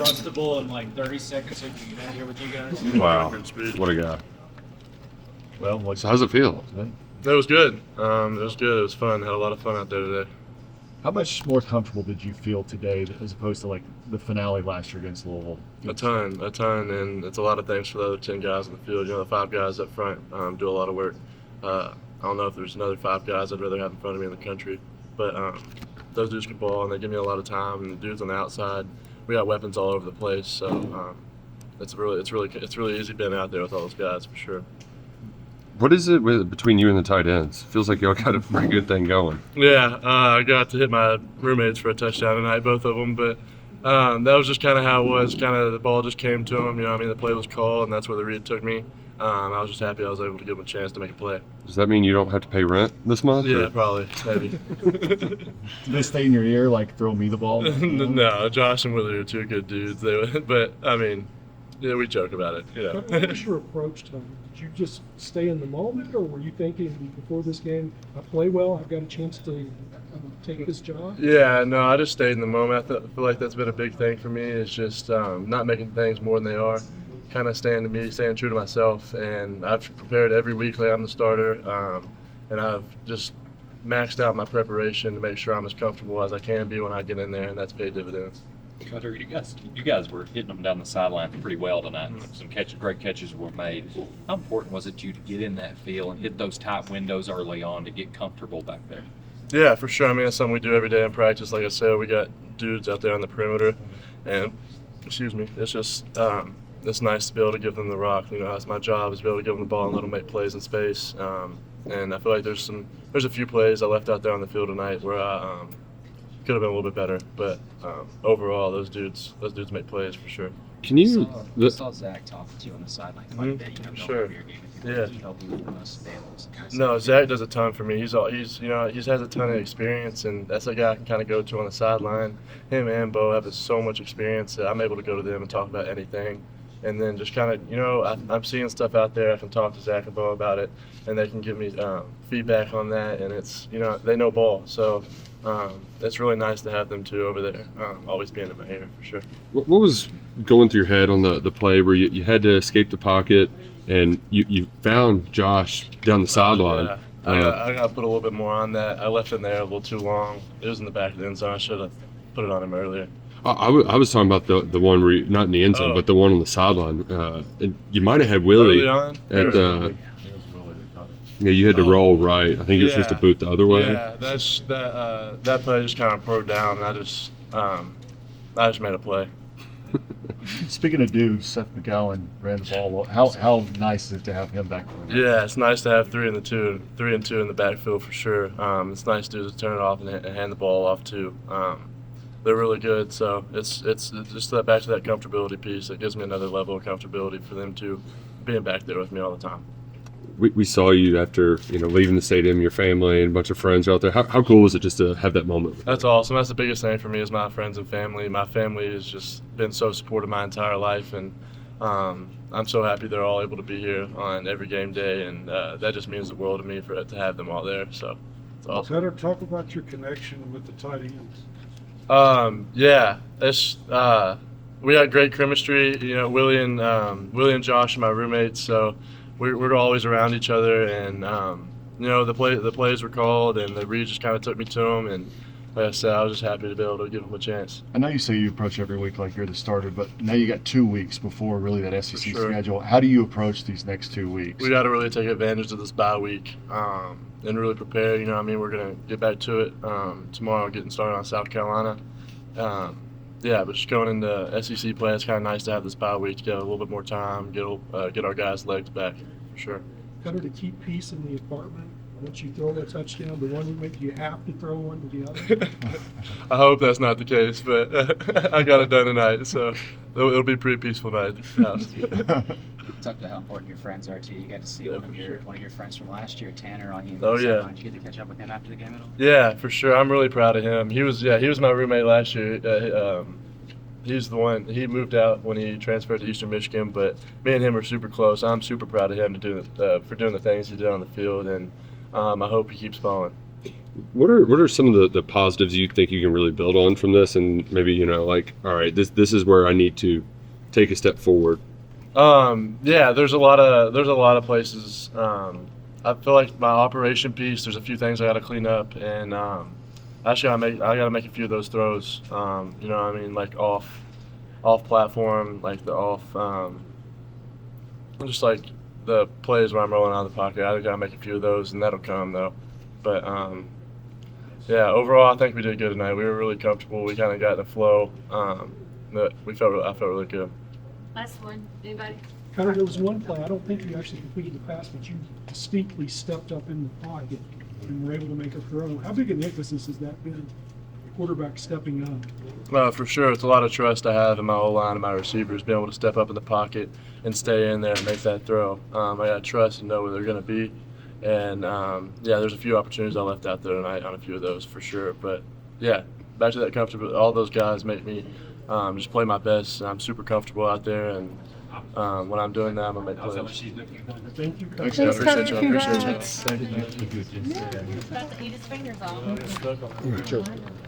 trustable in like 30 seconds so we get out here with you guys. Wow, what a guy. Well, So how's it feel? It was good. It was good. It was fun. Had a lot of fun out there today. how much more comfortable did you feel today as opposed to like the finale last year against Louisville? A ton, and it's a lot of thanks for the other 10 guys in the field. You know, the 5 guys up front do a lot of work. I don't know if there's another 5 guys I'd rather have in front of me in the country, but those dudes can ball and they give me a lot of time. And the dudes on the outside, we got weapons all over the place. So it's really easy being out there with all those guys for sure. What is it between you and the tight ends? Feels like y'all got a pretty good thing going. Yeah, I got to hit my roommates for a touchdown tonight, both of them, but that was just kind of how it was. Kind of the ball just came to them. You know, what I mean, the play was called, and that's where the read took me. I was just happy I was able to give them a chance to make a play. Does that mean you don't have to pay rent this month? Yeah, or? probably, maybe. Did they stay in your ear like throw me the ball? No, Josh and Willie are 2 good dudes. But I mean, yeah, we joke about it. You know. What was your approach, Tom? Did you just stay in the moment, or were you thinking before this game, I play well, I've got a chance to take this job? Yeah, no, I just stayed in the moment. I feel like that's been a big thing for me. Is just not making things more than they are. Kind of staying true to myself. And I've prepared every week like I'm the starter, and I've just maxed out my preparation to make sure I'm as comfortable as I can be when I get in there, and that's paid dividends. Cutter, you guys were hitting them down the sideline pretty well tonight. Some great catches were made. How important was it to you to get in that field and hit those tight windows early on to get comfortable back there? Yeah, for sure. I mean, it's something we do every day in practice. Like I said, we got dudes out there on the perimeter, and it's just it's nice to be able to give them the rock. You know, that's my job, is to be able to give them the ball and let them make plays in space. And I feel like there's a few plays I left out there on the field tonight where I could have been a little bit better, but overall, those dudes make plays for sure. Can you? I saw Zach talking to you on the sideline quite a bit. You know, Sure. Yeah. He helped you with the most battles. No, Zach does a ton for me. He has a ton of experience, and that's a guy I can kind of go to on the sideline. Him and Bo have so much experience that I'm able to go to them and talk about anything. And then just kind of, you know, I'm seeing stuff out there. I can talk to Zach and Bo about it, and they can give me feedback on that. And it's, you know, they know ball, so it's really nice to have them too over there, always being in my ear for sure. What was going through your head on the play where you had to escape the pocket and you found Josh down the sideline? Yeah. I got to put a little bit more on that. I left him there a little too long. It was in the back of the end zone. I should have put it on him earlier. I was talking about the one where not in the end zone, but the one on the sideline. And you might have had Willie Early on? at yeah, you had to roll right. I think it was just a boot the other way. Yeah, that play just kind of broke down, and I just made a play. Speaking of dudes, Seth McGowan ran the ball. How nice is it to have him back there? Yeah, it's nice to have 3 and 2 in the backfield for sure. It's nice to turn it off and hand the ball off too. They're really good, so it's just back to that comfortability piece. It gives me another level of comfortability for them to being back there with me all the time. We saw you after leaving the stadium. Your family and a bunch of friends are out there. How cool was it just to have that moment? That's awesome. That's the biggest thing for me is my friends and family. My family has just been so supportive my entire life, and I'm so happy they're all able to be here on every game day, and that just means the world to me to have them all there. So it's awesome. Better talk about your connection with the tight ends. Yeah, it's we had great chemistry. You know, Willie and Josh are my roommates, so we're always around each other. And you know, the plays were called, and the read just kind of took me to them. And like I said, I was just happy to be able to give them a chance. I know you say you approach every week like you're the starter, but now you got 2 weeks before really that SEC sure. schedule. How do you approach these next 2 weeks? We got to really take advantage of this bye week and really prepare. You know what I mean? We're going to get back to it tomorrow, getting started on South Carolina. Yeah, but just going into SEC play, it's kind of nice to have this bye week to get a little bit more time, get our guys' legs back for sure. Better to keep peace in the apartment. Once you throw a touchdown to one roommate, you have to throw one to the other. I hope that's not the case, but I got it done tonight, so it'll be a pretty peaceful night. Talk about how important your friends are to you. You got to see one of your friends from last year, Tanner, on you. Oh yeah. Did you get to catch up with him after the game at all? Yeah, for sure. I'm really proud of him. He was my roommate last year. He's the one. He moved out when he transferred to Eastern Michigan, but me and him are super close. I'm super proud of him for doing the things he did on the field, and I hope he keeps following. What are some of the positives you think you can really build on from this, and maybe like, all right, this is where I need to take a step forward? Yeah, there's a lot of places. I feel like my operation piece. There's a few things I got to clean up, and actually I got to make a few of those throws. You know what I mean, like off platform, like the off, just like the plays where I'm rolling out of the pocket. I got to make a few of those, and that'll come though. But yeah, overall, I think we did good tonight. We were really comfortable. We kind of got in the flow. But I felt really good. Last one. Anybody? Connor, there was one play, I don't think you actually completed the pass, but you distinctly stepped up in the pocket and were able to make a throw. How big an emphasis has that been, the quarterback stepping up? For sure, it's a lot of trust I have in my O-line and my receivers, being able to step up in the pocket and stay in there and make that throw. I got trust and know where they're going to be. And, yeah, there's a few opportunities I left out there tonight on a few of those for sure. But, yeah, back to that comfortable. All those guys make me just play my best. I'm super comfortable out there, and when I'm doing that, I'm going to make plays. Thank you, Coach. Thanks, I appreciate you. Congrats. Thank you. About to eat his fingers off.